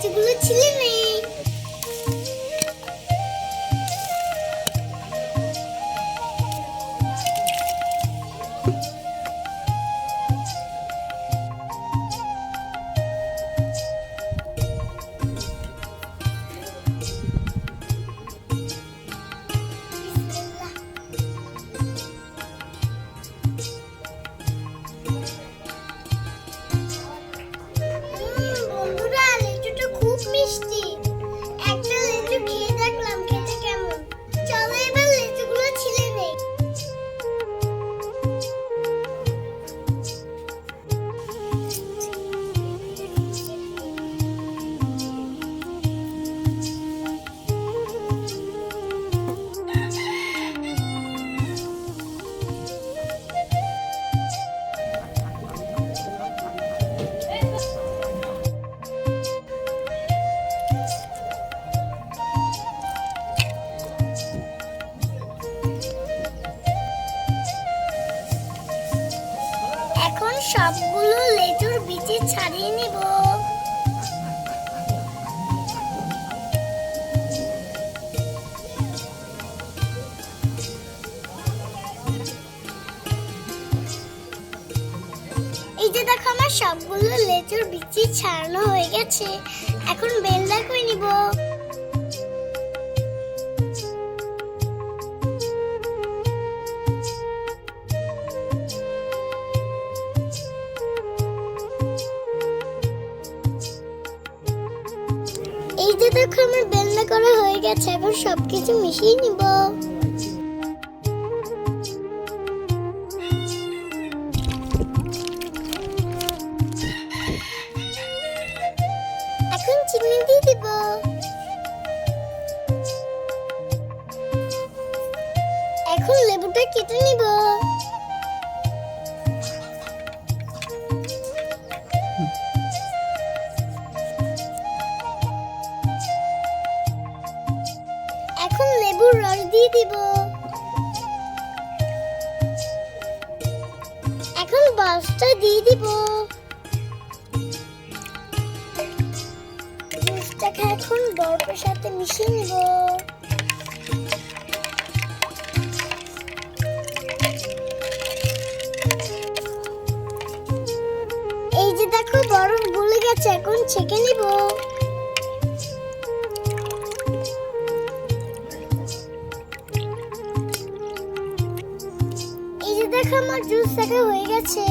লিচুগুলো ছিলে নেই। বন্ধুরা, লিচুটা খুব মিষ্টি। একটা লিচু খেয়ে দেখলাম খেতে কেমন। চলো এবার লিচুগুলো ছিলে নেই। এখন সবগুলো লেচুর বিচি ছাড়িয়ে নিব। এই যে দেখো, আমার সবগুলো লেচুর বিচি ছাড়ানো হয়ে গেছে। এখন বেলদা করে নিব। এই যে দেখো, আমার বেলনা করা হয়ে গেছে। এখন সবকিছু মিশিয়ে নিব। এখন চিনি দিয়ে দিব। এখন লেবুটা কেটে নিব। এখন লেবুর রস দিয়ে দিব। এখন বরফটা দিয়ে দিব। জুসটাকে এখন বরফের সাথে মিশিয়ে নিব। এই যে দেখো, বরফ গলে গেছে। এখন ছেঁকে নিব। এই যে দেখো, আমার জুস হয়ে গেছে।